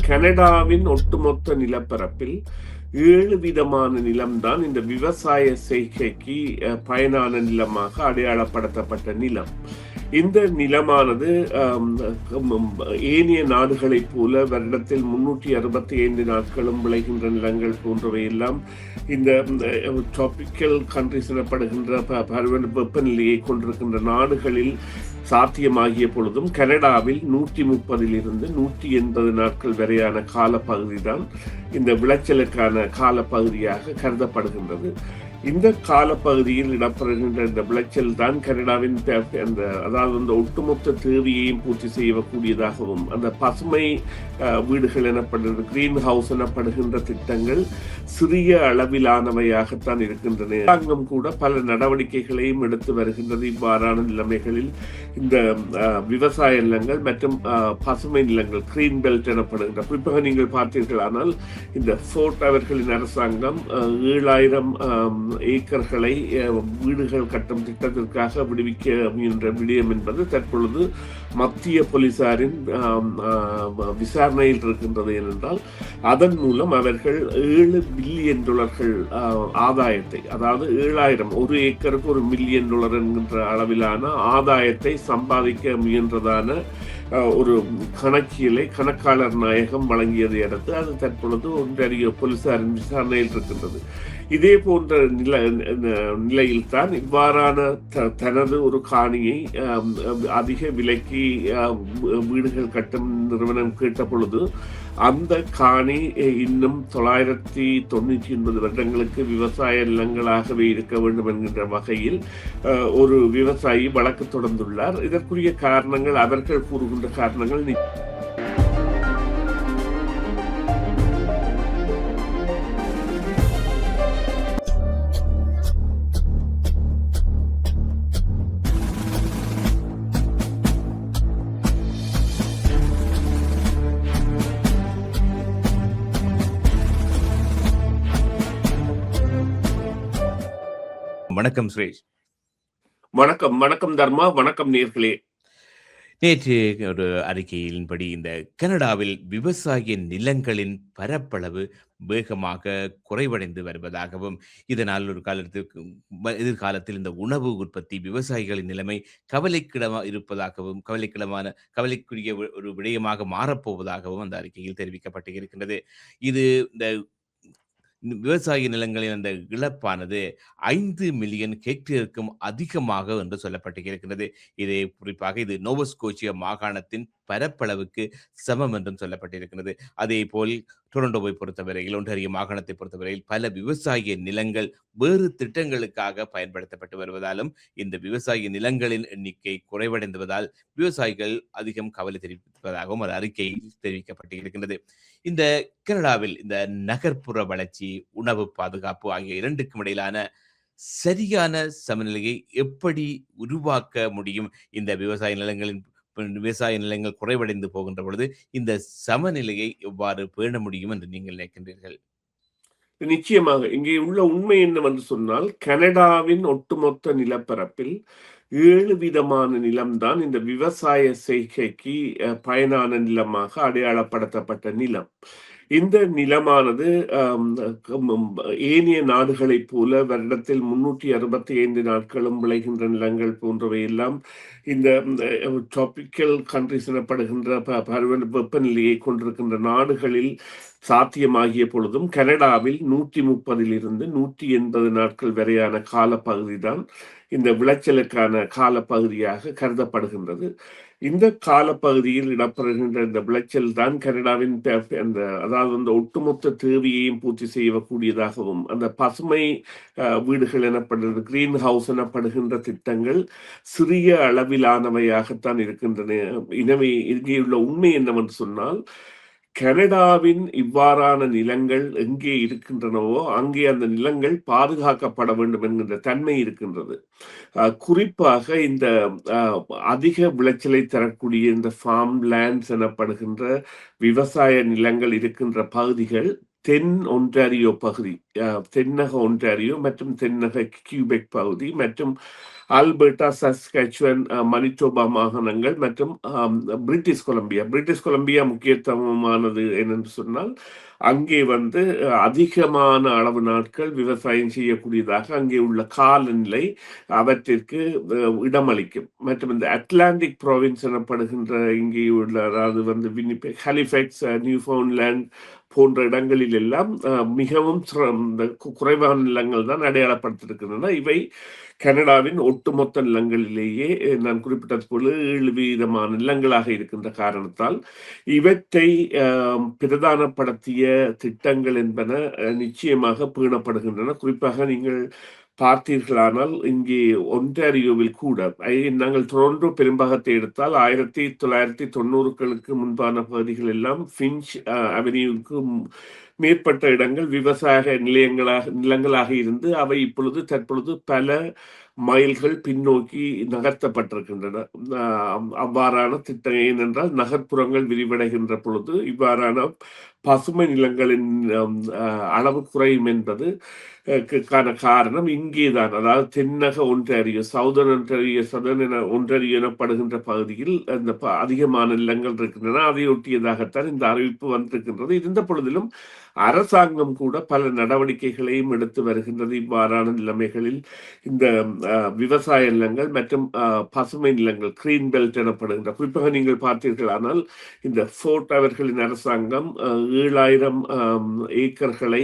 கனடாவின் ஒட்டுமொத்த நிலப்பரப்பில் 7 விதமான நிலம்தான் இந்த விவசாய செய்கைக்கு பயனான நிலமாக அடையாளப்படுத்தப்பட்ட நிலம். இந்த நிலமானது ஏனைய நாடுகளைப் போல வருடத்தில் 365 நாட்களும் விளைகின்ற நிலங்கள் போன்றவை எல்லாம் இந்த டிராபிக்கல் கண்ட்ரிஸ் எனப்படுகின்ற வெப்பநிலையை கொண்டிருக்கின்ற நாடுகளில் சாத்தியமாகிய பொழுதும் கனடாவில் 130 180 நாட்கள் வரையான காலப்பகுதி தான் இந்த விளைச்சலுக்கான காலப்பகுதியாக கருதப்படுகின்றது. இந்த காலப்பகுதியில் இடம்பெறுகின்ற இந்த விளைச்சல் தான் கனடாவின் அதாவது அந்த ஒட்டுமொத்த தேவையையும் பூர்த்தி செய்யக்கூடியதாகவும் அந்த பசுமை வீடுகள் எனப்படுகிற கிரீன் ஹவுஸ் எனப்படுகின்ற திட்டங்கள் சிறிய அளவிலானவையாகத்தான் இருக்கின்றன. அரசாங்கம் கூட பல நடவடிக்கைகளையும் எடுத்து வருகின்றது. இவ்வாறான நிலைமைகளில் இந்த விவசாய நிலங்கள் மற்றும் பசுமை நிலங்கள் கிரீன் பெல்ட் எனப்படுகின்ற குறிப்பாக நீங்கள் பார்த்தீர்களானால் இந்த ஃபோர்ட் அவர்களின் அரசாங்கம் 7000 ஏக்கர்களை வீடுகள் கட்டும் திட்டத்திற்காக விடுவிக்க முயன்ற விடயம் என்பது தற்பொழுது மத்திய போலீசாரின் விசாரணையில் இருக்கின்றது. ஏனென்றால் அதன் மூலம் அவர்கள் $7 பில்லியன் ஆதாயத்தை, அதாவது 7000 ஒரு ஏக்கருக்கு $1 மில்லியன் என்கின்ற அளவிலான ஆதாயத்தை சம்பாதிக்க முயன்றதான ஒரு கணக்கியலை கணக்காளர் நாயகம் வழங்கியதை அடுத்து அது தற்பொழுது ஒன்றறிய போலீசாரின் விசாரணையில் இருக்கின்றது. இதே போன்ற நிலையில் தான் இவ்வாறான தனது ஒரு காணியை அதிக விலைக்கு வீடுகள் கட்டும் நிறுவனம் கேட்ட பொழுது அந்த காணி இன்னும் 999 வருடங்களுக்கு விவசாய நிலங்களாகவே இருக்க வேண்டும் என்கின்ற வகையில் ஒரு விவசாயி வழக்கு தொடர்ந்துள்ளார். இதற்குரிய காரணங்கள் அவர்கள் கூறுகின்ற காரணங்கள் வணக்கம் சுரேஷ். வணக்கம். வணக்கம் தர்மா. வணக்கம் நேர்களே. நேற்று ஒரு அறிக்கையின்படி இந்த கனடாவில் விவசாய நிலங்களின் பரப்பளவு வேகமாக குறைவடைந்து வருவதாகவும் இதனால் ஒரு எதிர்காலத்தில் இந்த உணவு உற்பத்தி விவசாயிகளின் நிலைமை கவலைக்குரிய ஒரு விடயமாக மாறப்போவதாகவும் அந்த அறிக்கையில் தெரிவிக்கப்பட்டு இருக்கின்றது. இது இந்த விவசாய நிலங்களின் அந்த இழப்பானது 5 மில்லியன் ஹெக்டேருக்கும் அதிகமாக என்று சொல்லப்பட்டிருக்கிறது. இது குறிப்பாக இது நோவஸ்கோச்சியா மாகாணத்தின் பரப்பளவுக்கு சமம் என்றும் சொல்லப்பட்டிருக்கிறது. அதே போல் டொரண்டோவை பொறுத்தவரையில், ஒன்றாரியோ மாகாணத்தை பொறுத்தவரையில் பல விவசாய நிலங்கள் வேறு திட்டங்களுக்காக பயன்படுத்தப்பட்டு வருவதாலும் இந்த விவசாய நிலங்களின் எண்ணிக்கை குறைவடைந்துவதால் விவசாயிகள் அதிகம் கவலை தெரிவிப்பதாகவும் ஒரு அறிக்கையில் தெரிவிக்கப்பட்டிருக்கிறது. இந்த கனடாவில் இந்த நகர்ப்புற வளர்ச்சி, உணவு பாதுகாப்பு ஆகிய இரண்டுக்கும் இடையிலான சரியான சமநிலையை எப்படி உருவாக்க முடியும்? இந்த விவசாய நிலங்கள் குறைவடைந்து போகின்ற பொழுது இந்த சமநிலையை எவ்வாறு பேண முடியும் என்று நீங்கள் நினைக்கின்றீர்கள்? நிச்சயமாக இங்கே உள்ள உண்மை என்னவென்று சொன்னால் கனடாவின் ஒட்டுமொத்த நிலப்பரப்பில் 7 விதமான நிலம்தான் இந்த விவசாய செய்கைக்கு பயனான நிலமாக அடையாளப்படுத்தப்பட்ட நிலம். இந்த நிலமானது ஏனைய நாடுகளைப் போல வருடத்தில் 365 நாட்களும் விளைகின்ற நிலங்கள் போன்றவை எல்லாம் இந்த டிராபிக்கல் கண்ட்ரிஸ் எனப்படுகின்ற வெப்பநிலையை கொண்டிருக்கின்ற நாடுகளில் சாத்தியமாகிய பொழுதும் கனடாவில் 130 180 நாட்கள் வரையான காலப்பகுதி தான் இந்த விளைச்சலுக்கான காலப்பகுதியாக கருதப்படுகின்றது. இந்த காலப்பகுதியில் இடம்பெறுகின்ற இந்த விளைச்சல் தான் கனடாவின் அதாவது அந்த ஒட்டுமொத்த தேவையையும் பூர்த்தி செய்யக்கூடியதாகவும் அந்த பசுமை வீடுகள் எனப்படுகிற கிரீன் ஹவுஸ் எனப்படுகின்ற திட்டங்கள் சிறிய அளவிலானவையாகத்தான் இருக்கின்றன. எனவே இங்கே உள்ள உண்மை என்னவென்று சொன்னால் கனடாவின் இவ்வாறான நிலங்கள் எங்கே இருக்கின்றனவோ அங்கே அந்த நிலங்கள் பாதுகாக்கப்பட வேண்டும் என்கின்ற தன்மை இருக்கின்றது. குறிப்பாக இந்த அதிக விளைச்சலை தரக்கூடிய இந்த ஃபார்ம் லேண்ட்ஸ் எனப்படுகின்ற விவசாய நிலங்கள் இருக்கின்ற பகுதிகள் தென் ஒன்டாரியோ பகுதி, தென்னக ஒன்டாரியோ மற்றும் தென்னக கியூபெக் பகுதி மற்றும் ஆல்பர்டா, சஸ்கச்சுவன், மனிடோபா மாகாணங்கள் மற்றும் பிரிட்டிஷ் கொலம்பியா. பிரிட்டிஷ் கொலம்பியா முக்கியத்துவமானது என்னென்று சொன்னால், அங்கே வந்து அதிகமான அளவு நாட்கள் விவசாயம் செய்யக்கூடியதாக அங்கே உள்ள காலநிலை அவற்றிற்கு இடமளிக்கும். மற்றும் இந்த அட்லாண்டிக் ப்ராவின்ஸ் எனப்படுகின்ற இங்கே உள்ள, அதாவது வந்து வினிபெக், ஹாலிஃபேக்ஸ், நியூஃபவுண்ட்லேண்ட் போன்ற இடங்களில் எல்லாம் மிகவும் குறைவான நிலங்கள் தான் அடையாளப்படுத்திருக்கின்றன. இவை கனடாவின் ஒட்டுமொத்த நிலங்களிலேயே நான் குறிப்பிட்டது போல 7% நிலங்களாக இருக்கின்ற காரணத்தால் இவற்றை பிரதானப்படுத்திய திட்டங்கள் என்பன நிச்சயமாக பேணப்படுகின்றன. குறிப்பாக நீங்கள் பார்த்தீர்களானால் இங்கே ஒன்டாரியோவில் கூட நாங்கள் டொரண்டோ பெரும்பாகத்தை எடுத்தால் 1990களுக்கு முன்பான பகுதிகள் எல்லாம் ஃபின்ச் அவென்யூவுக்கு மேற்பட்ட இடங்கள் விவசாய நிலங்களாக இருந்து அவை தற்பொழுது பல மைல்கள் பின்னோக்கி நகர்த்தப்பட்டிருக்கின்றன. அவ்வாறான திட்டம் ஏனென்றால் நகர்ப்புறங்கள் விரிவடைகின்ற பொழுது இவ்வாறான பசுமை நிலங்களின் அளவு குறையும் என்பது காரணம் இங்கேதான். அதாவது தென்னக ஒன்டாரியோ, சவுதர்ன் ஒன்டாரியோ, ஒன்டாரியோ எனப்படுகின்ற பகுதியில் அந்த அதிகமான நிலங்கள் இருக்கின்றன. அதையொட்டியதாகத்தான் இந்த அறிவிப்பு வந்திருக்கின்றது. இருந்த பொழுதிலும் அரசாங்கம் கூட பல நடவடிக்கைகளையும் எடுத்து வருகின்றது. இவ்வாறான நிலைமைகளில் இந்த விவசாய நிலங்கள் மற்றும் பசுமை நிலங்கள், கிரீன் பெல்ட் எனப்படுகின்ற, குறிப்பாக நீங்கள் பார்த்தீர்களானால் இந்த ஃபோர்ட் அவர்களின் அரசாங்கம் 7,000 ஏக்கர்களை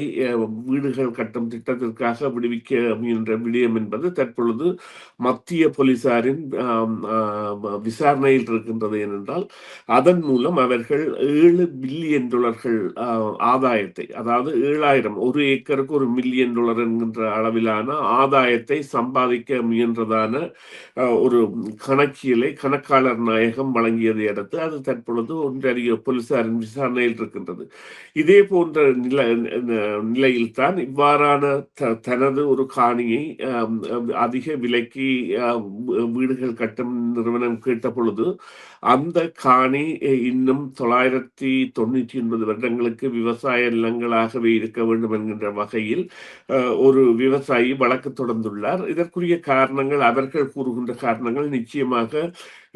வீடுகள் கட்டும் திட்டத்திற்காக விடுவிக்க முயன்ற விடயம் என்பது தற்பொழுது மத்திய போலீசாரின் விசாரணையில் இருக்கின்றது. ஏனென்றால் அதன் மூலம் அவர்கள் $7 பில்லியன் ஆதாயத்தை, அதாவது 7,000 ஒரு ஏக்கருக்கு $1 மில்லியன் என்கின்ற அளவிலான ஆதாயத்தை சம்பாதிக்க முயன்றதான ஒரு கணக்கியலை கணக்காளர் நாயகம் வழங்கியதை அடுத்து அது தற்பொழுது ஒன்றாரியோ போலீசாரின் விசாரணையில் இருக்கின்றது. இதே போன்ற நிலையில் தான் இவ்வாறான தனது ஒரு காணியை அதிக விலைக்கு வீடுகள் கட்டும் நிறுவனம் கேட்ட பொழுது அந்த காணி இன்னும் 999 வருடங்களுக்கு விவசாய நிலங்களாகவே இருக்க வேண்டும் என்கின்ற வகையில் ஒரு விவசாயி வழக்கு தொடர்ந்துள்ளார். இதற்குரிய காரணங்கள், அவர்கள் கூறுகின்ற காரணங்கள் நிச்சயமாக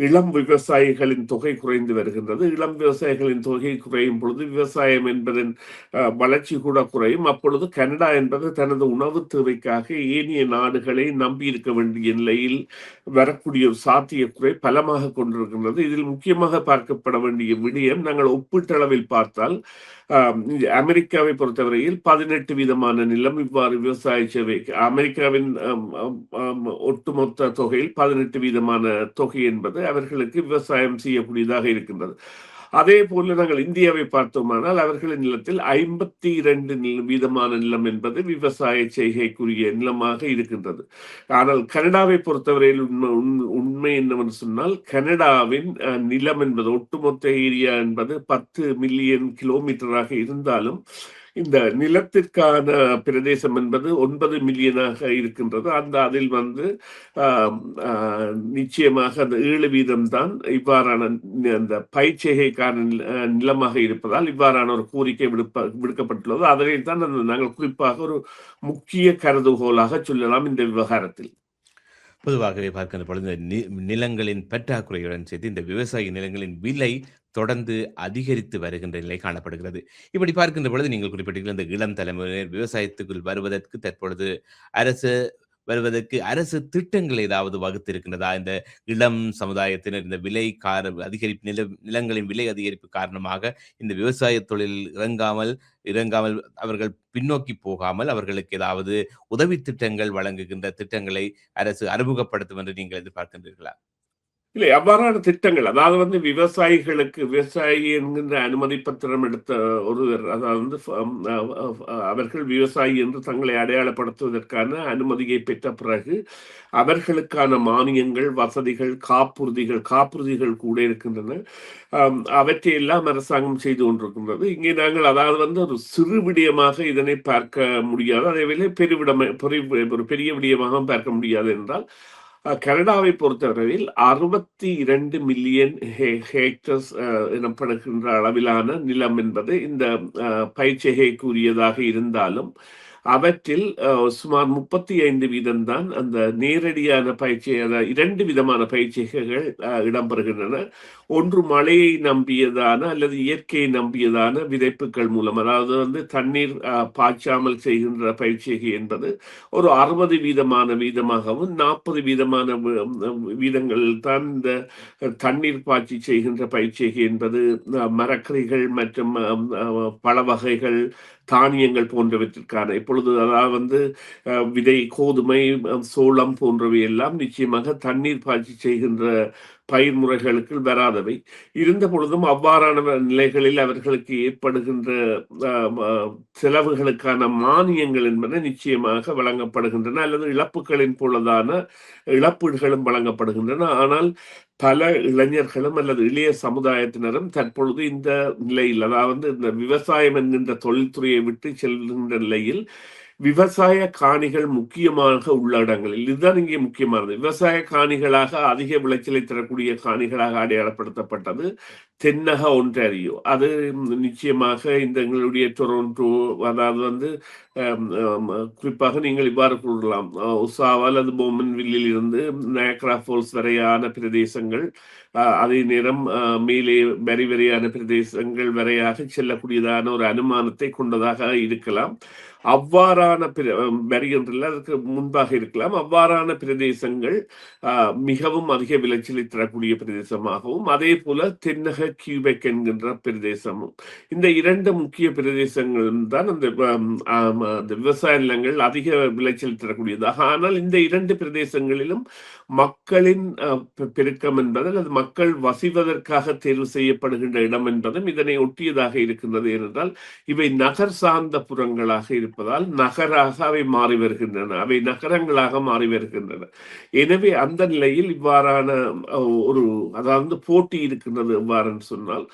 இளம் விவசாயிகளின் தொகை குறைந்து வருகின்றது. இளம் விவசாயிகளின் தொகை குறையும் பொழுது விவசாயம் என்பதன் வளர்ச்சி கூட குறையும். அப்பொழுது கனடா என்பது தனது உணவு தேவைக்காக ஏனைய நாடுகளை நம்பி இருக்க வேண்டிய நிலையில் வரக்கூடிய ஒரு சாத்தியக்குறை பலமாக கொண்டிருக்கின்றது. இதில் முக்கியமாக பார்க்கப்பட வேண்டிய விடயம், நாங்கள் ஒப்பீட்டளவில் பார்த்தால் அமெரிக்காவை பொறுத்தவரையில் 18 வீதமான நிலம் இவ்வாறு விவசாய சேவை, அமெரிக்காவின் ஒட்டுமொத்த தொகையில் 18 வீதமான தொகை என்பது அவர்களுக்கு விவசாயம் செய்யக்கூடியதாக இருக்கின்றது. அதே போல நாங்கள் இந்தியாவை பார்த்தோமானால் அவர்களின் நிலத்தில் 52 வீதமான நிலம் என்பது விவசாய செய்கைக்குரிய நிலமாக இருக்கின்றது. ஆனால் கனடாவை பொறுத்தவரையில் உண்மை என்னவென்று சொன்னால், கனடாவின் நிலம் என்பது ஒட்டுமொத்த ஏரியா என்பது 10 மில்லியன் கிலோமீட்டராக இருந்தாலும் இந்த நிலத்திற்கான பிரதேசம் என்பது 9 மில்லியனாக இருக்கின்றது. அதில் நிச்சயமாக அந்த 7% தான் இவ்வாறான அந்த பயிர்ச்செய்கைக்கான நிலமாக இருப்பதால் இவ்வாறான ஒரு கோரிக்கை விடுக்கப்பட்டுள்ளது. அதனை தான் நாங்கள் குறிப்பாக ஒரு முக்கிய கருதுகோளாக சொல்லலாம் இந்த விவகாரத்தில். பொதுவாகவே பார்க்கின்ற பொழுது நிலங்களின் பற்றாக்குறையுடன் சேர்த்து இந்த விவசாய நிலங்களின் விலை தொடர்ந்து அதிகரித்து வருகின்ற நிலை காணப்படுகிறது. இப்படி பார்க்கின்ற பொழுது நீங்கள் குறிப்பிட்டீர்கள், இந்த இளம் தலைமுறையினர் விவசாயத்துக்குள் வருவதற்கு தற்பொழுது அரசு திட்டங்கள் ஏதாவது வகுத்திருக்கின்றதா? இந்த இளம் சமுதாயத்தினர் இந்த விலை அதிகரிப்பு, நிலங்களின் விலை அதிகரிப்பு காரணமாக இந்த விவசாய தொழில் இறங்காமல் அவர்கள் பின்னோக்கி போகாமல் அவர்களுக்கு ஏதாவது உதவி திட்டங்கள் வழங்குகின்ற திட்டங்களை அரசு அறிமுகப்படுத்தும் என்று நீங்கள் எதிர்பார்க்கின்றீர்களா? இல்லை, அவ்வாறான திட்டங்கள், அதாவது விவசாயிகளுக்கு விவசாயி என்கின்ற அனுமதி பத்திரம் எடுத்த ஒருவர், அதாவது அவர்கள் விவசாயி என்று தங்களை அடையாளப்படுத்துவதற்கான அனுமதியை பெற்ற பிறகு அவர்களுக்கான மானியங்கள், வசதிகள், காப்புறுதிகள் கூட இருக்கின்றன. அவற்றையெல்லாம் அரசாங்கம் செய்து கொண்டிருக்கின்றது. இங்கே நாங்கள் அதாவது ஒரு சிறு விடயமாக இதனை பார்க்க முடியாது, அதேவேளை ஒரு பெரிய விடயமாக பார்க்க முடியாது. என்றால் கனடாவை பொறுத்தவரையில் 62 மில்லியன் ஹெக்டர்ஸ் எனப்படுகின்ற அளவிலான நிலம் என்பது இந்த பயிர்ச்செய்கைக்குரியதாக இருந்தாலும் அவற்றில் சுமார் 35% தான் அந்த நேரடியான பயிற்சி, இரண்டு விதமான பயிற்சிகள் இடம்பெறுகின்றன. ஒன்று மழையை நம்பியதான அல்லது இயற்கையை நம்பியதான விதைப்புகள் மூலம், அதாவது தண்ணீர் பாய்ச்சாமல் செய்கின்ற பயிற்சி என்பது ஒரு 60% வீதமாகவும் 40% வீதங்கள் தான் இந்த தண்ணீர் பாய்ச்சி செய்கின்ற பயிற்சி என்பது மரக்கறிகள் மற்றும் பல வகைகள், தானியங்கள் போன்றவற்றிற்கான. இப்பொழுது அதாவது விதை, கோதுமை, சோளம் போன்றவை எல்லாம் நிச்சயமாக தண்ணீர் பாய்ச்சி செய்கின்ற பயிர் முறைகளுக்கு வராதவை. இருந்த பொழுதும் அவ்வாறான நிலைகளில் அவர்களுக்கு ஏற்படுகின்ற செலவுகளுக்கான மானியங்கள் என்பன நிச்சயமாக வழங்கப்படுகின்றன, அல்லது இழப்புகளின் பொழுதான இழப்பீடுகளும் வழங்கப்படுகின்றன. ஆனால் பல இளைஞர்களும் அல்லது இளைய சமுதாயத்தினரும் தற்பொழுது இந்த நிலையில், அதாவது இந்த விவசாயம் என்கின்ற தொழில்துறையை விட்டு செல்கின்ற நிலையில் விவசாய காணிகள் முக்கியமாக உள்ள இடங்களில், இதுதான் இங்கே முக்கியமானது, விவசாய காணிகளாக அதிக விளைச்சலை தரக்கூடிய காணிகளாக அடையாளப்படுத்தப்பட்டது தென்னக ஒன்றாரியோ. அது நிச்சயமாக இந்த எங்களுடைய டொரண்டோ, அதாவது குறிப்பாக நீங்கள் இவ்வாறு கூறலாம், ஒசாவா அல்லது போமன்வில்லில் இருந்து நயாக்ரா ஃபால்ஸ் வரையான பிரதேசங்கள், அதே நேரம் மேலே வரி வரையான பிரதேசங்கள் வரையாக செல்லக்கூடியதான ஒரு அனுமானத்தை கொண்டதாக இருக்கலாம். அவ்வாறான வரி என்றில் அதற்கு முன்பாக இருக்கலாம். அவ்வாறான பிரதேசங்கள் மிகவும் அதிக விளைச்சலை தரக்கூடிய பிரதேசமாகவும், அதே போல தென்னக கியூபெக் என்கின்ற பிரதேசமும், இந்த இரண்டு முக்கிய பிரதேசங்களும் தான் அந்த விவசாய நிலங்கள் அதிக விளைச்சல் தரக்கூடியதாக. ஆனால் இந்த இரண்டு பிரதேசங்களிலும் மக்களின் பெருக்கம் என்பது, அல்லது மக்கள் வசிவதற்காக தேர்வு செய்யப்படுகின்ற இடம் என்பதும் இதனை ஒட்டியதாக இருக்கின்றது. ஏனென்றால் இவை நகர் சார்ந்த புறங்களாக இருப்பதால் நகராக அவை மாறி வருகின்றன, அவை நகரங்களாக மாறி வருகின்றன. எனவே அந்த நிலையில் இவ்வாறான ஒரு, அதாவது போட்டி இருக்கின்றது. எவ்வாறுன்னு சொன்னால்,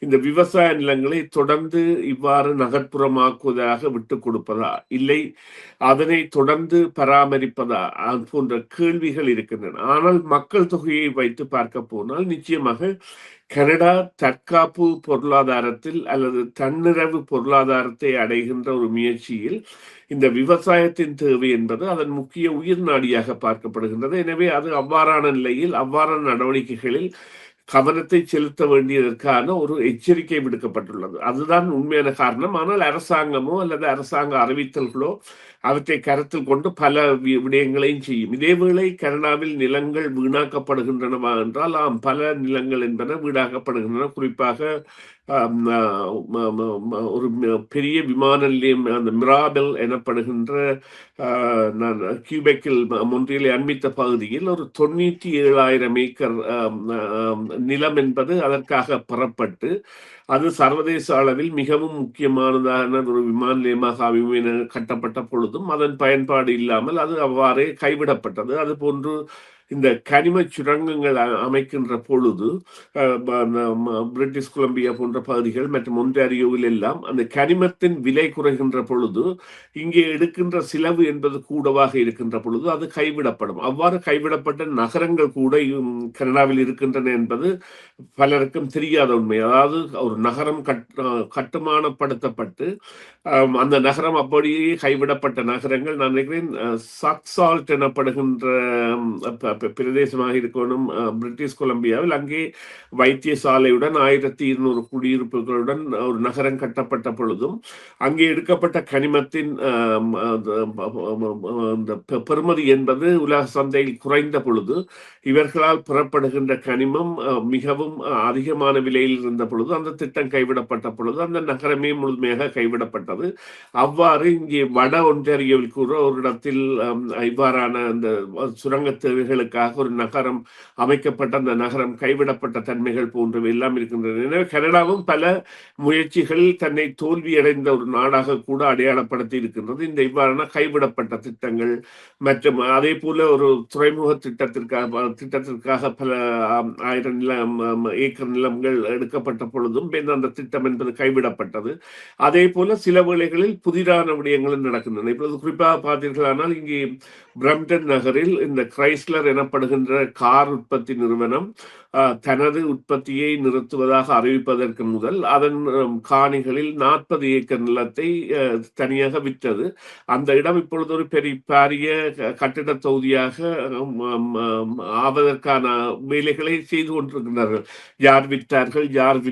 இந்த விவசாய நிலங்களை தொடர்ந்து இவ்வாறு நகர்ப்புறமாக்குவதாக விட்டுக் கொடுப்பதா, இல்லை அதனை தொடர்ந்து பராமரிப்பதா போன்ற கேள்விகள் இருக்கின்றன. ஆனால் மக்கள் தொகையை வைத்து பார்க்க போனால் நிச்சயமாக கனடா தற்காப்பு பொருளாதாரத்தில் அல்லது தன்னிறைவு பொருளாதாரத்தை அடைகின்ற ஒரு முயற்சியில் இந்த விவசாயத்தின் தேவை என்பது அதன் முக்கிய உயிர் நாடியாக பார்க்கப்படுகின்றது. எனவே அது அவ்வாறான நிலையில், அவ்வாறான நடவடிக்கைகளில் கவனத்தை செலுத்த வேண்டியதற்கான ஒரு எச்சரிக்கை விடுக்கப்பட்டுள்ளது. அதுதான் உண்மையான காரணம். ஆனால் அரசாங்கமோ அல்லது அரசாங்க அறிவித்தல்களோ அவற்றை கருத்தில் கொண்டு பல விடயங்களையும் செய்யும். இதேவேளை கனடாவில் நிலங்கள் வீணாக்கப்படுகின்றனவா என்றால், பல நிலங்கள் என்பன வீணாக்கப்படுகின்றன. குறிப்பாக ஒரு பெரிய விமான நிலையம், அந்த மிராபெல் எனப்படுகின்ற கியூபெக்கில் மொன்றியலை அண்மித்த பகுதியில் ஒரு 97,000 ஏக்கர் நிலம் என்பது அதற்காக பெறப்பட்டு, அது சர்வதேச அளவில் மிகவும் முக்கியமானதான ஒரு விமான நிலையமாக கட்டப்பட்ட பொழுதும் அதன் பயன்பாடு இல்லாமல் அது அவ்வாறே கைவிடப்பட்டது. அது போன்று இந்த கனிம சுரங்கங்கள் அமைக்கின்ற பொழுது பிரிட்டிஷ் கொலம்பியா போன்ற பகுதிகள் மற்றும் ஒன்டாரியோவில் எல்லாம் அந்த கனிமத்தின் விலை குறைகின்ற பொழுது இங்கே எடுக்கின்ற செலவு என்பது கூடவாக இருக்கின்ற பொழுது அது கைவிடப்படும். அவ்வாறு கைவிடப்பட்ட நகரங்கள் கூட கனடாவில் இருக்கின்றன என்பது பலருக்கும் தெரியாத உண்மை. அதாவது ஒரு நகரம் கட்டுமானப்படுத்தப்பட்டு அந்த நகரம் அப்படியே கைவிடப்பட்ட நகரங்கள், நான் நினைக்கிறேன் சக்சால்ட் எனப்படுகின்ற பிரதேசமாக இருக்கணும் பிரிட்டிஷ் கொலம்பியாவில். அங்கே வைத்தியசாலையுடன் 1200 குடியிருப்புகளுடன் ஒரு நகரம் கட்டப்பட்ட பொழுதும் அங்கே எடுக்கப்பட்ட கனிமத்தின் பெறுமதி என்பது உலக சந்தையில் குறைந்த பொழுது, இவர்களால் பெறப்படுகின்ற கனிமம் மிகவும் அதிகமான விலையில் இருந்த பொழுது அந்த திட்டம் கைவிடப்பட்ட பொழுது அந்த நகரமே முழுமையாக கைவிடப்பட்டது. அவ்வாறு இங்கே வட ஒன்டாரியோவில் கூட ஒரு இடத்தில் இவ்வாறான அந்த சுரங்க தேவைகளுக்காக ஒரு நகரம் அமைக்கப்பட்ட, அந்த நகரம் கைவிடப்பட்ட தன்மைகள் போன்றவை எல்லாம் இருக்கின்றன. எனவே கனடாவும் பல முயற்சிகளில் தன்னை தோல்வியடைந்த ஒரு நாடாக கூட அடையாளப்படுத்தி இருக்கின்றது இந்த இவ்வாறான கைவிடப்பட்ட திட்டங்கள். மற்றும் அதே போல ஒரு துறைமுக திட்டத்திற்காக பல 1000 ஏக்கர் நிலங்கள் எடுக்கப்பட்ட பொழுதும் அந்த திட்டம் என்பது கைவிடப்பட்டது. அதே போல சில வேளைகளில் புதிதான விடயங்களும் நடக்கின்றன. இப்பொழுது குறிப்பாக பார்த்தீர்களானால் இங்கே பிரம்டன் நகரில் இந்த கிரைஸ்லர் எனப்படுகின்ற கார் உற்பத்தி நிறுவனம் தனது உற்பத்தியை நிறுத்துவதாக அறிவிப்பதற்கு முதல் அதன் காணிகளில் 40 ஏக்கர் நிலத்தை தனியாக விற்றது. அந்த இடம் இப்பொழுது ஒரு பாரிய கட்டிட தொகுதியாக ஆவதற்கான வேலைகளை செய்து கொண்டிருக்கிறார்கள். யார் விற்றார்கள், யார்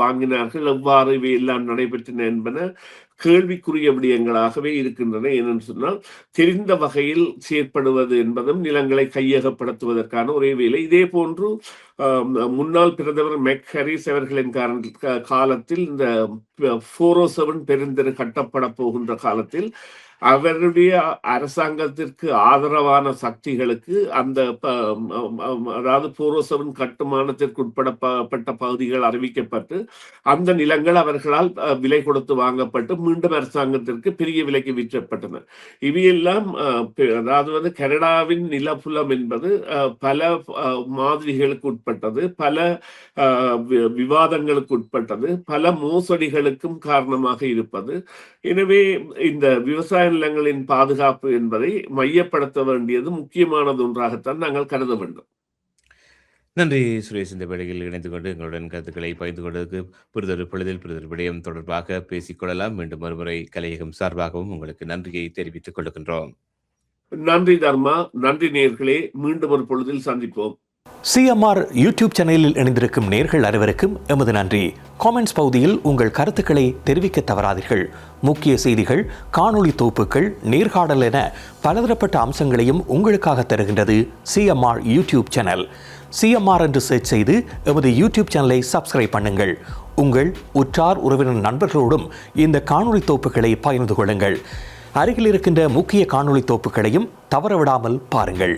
வாங்கினார்கள், எவ்வாறு இவை எல்லாம் நடைபெற்றன என்பன கேள்விக்குரிய விடயங்களாகவே இருக்கின்றன. ஏனென்று சொன்னால் தெரிந்த வகையில் செயற்படுவது என்பதும் நிலங்களை கையகப்படுத்துவதற்கான ஒரே வேலை. இதே போன்று முன்னாள் பிரதமர் மெக்ஹரிஸ் அவர்களின் காலத்தில் இந்த 407 பெருந்தெரு கட்டப்பட போகின்ற காலத்தில் அவருடைய அரசாங்கத்திற்கு ஆதரவான சக்திகளுக்கு அந்த அதாவது 407 கட்டுமானத்திற்கு உட்படப்பட்ட பகுதிகள் அறிவிக்கப்பட்டு அந்த நிலங்கள் அவர்களால் விலை கொடுத்து வாங்கப்பட்டு மீண்டும் அரசாங்கத்திற்கு பெரிய விலைக்கு விற்றப்பட்டன. இவையெல்லாம் அதாவது கனடாவின் நிலப்புலம் என்பது பல மாதிரிகளுக்கு உட்பட்டது, பல விவாதங்களுக்கு உட்பட்டது, பல மோசடிகளுக்கும் காரணமாக இருப்பது. எனவே இந்த விவசாய நிலங்களின் பாதுகாப்பு என்பதை மையப்படுத்த வேண்டியது முக்கியமானது ஒன்றாகத்தான் நாங்கள் கருத வேண்டும். நன்றி சுரேஷ். இந்த வேளையில் இணைந்து கொண்டு எங்களுடன் கருத்துக்களை பகிர்ந்து கொண்டதுக்கு புரிதொரு பொழுதில் புரிதொரு விடயம் தொடர்பாக பேசிக்கொள்ளலாம். மீண்டும் ஒருமுறை கலையகம் சார்பாகவும் உங்களுக்கு நன்றியை தெரிவித்துக் கொள்கின்றோம். நன்றி தர்மா. நன்றி நேயர்களே. மீண்டும் ஒரு பொழுதில் சந்திப்போம். சிஎம்ஆர் யூடியூப் சேனலில் இணைந்திருக்கும் நேர்கள் அனைவருக்கும் எமது நன்றி. காமெண்ட்ஸ் பகுதியில் உங்கள் கருத்துக்களை தெரிவிக்க தவறாதீர்கள். முக்கிய செய்திகள், காணொளி தொகுப்புகள், நேர்காணல் என பலதரப்பட்ட அம்சங்களையும் உங்களுக்காக தருகின்றது சிஎம்ஆர் யூடியூப் சேனல். சிஎம்ஆர் என்று சர்ச் செய்து எமது யூடியூப் சேனலை சப்ஸ்கிரைப் பண்ணுங்கள். உங்கள் உற்றார் உறவினர் நண்பர்களோடும் இந்த காணொளி தொகுப்புகளை பகிர்ந்து கொள்ளுங்கள். அருகில் இருக்கின்ற முக்கிய காணொளி தொகுப்புகளையும் தவறவிடாமல் பாருங்கள்.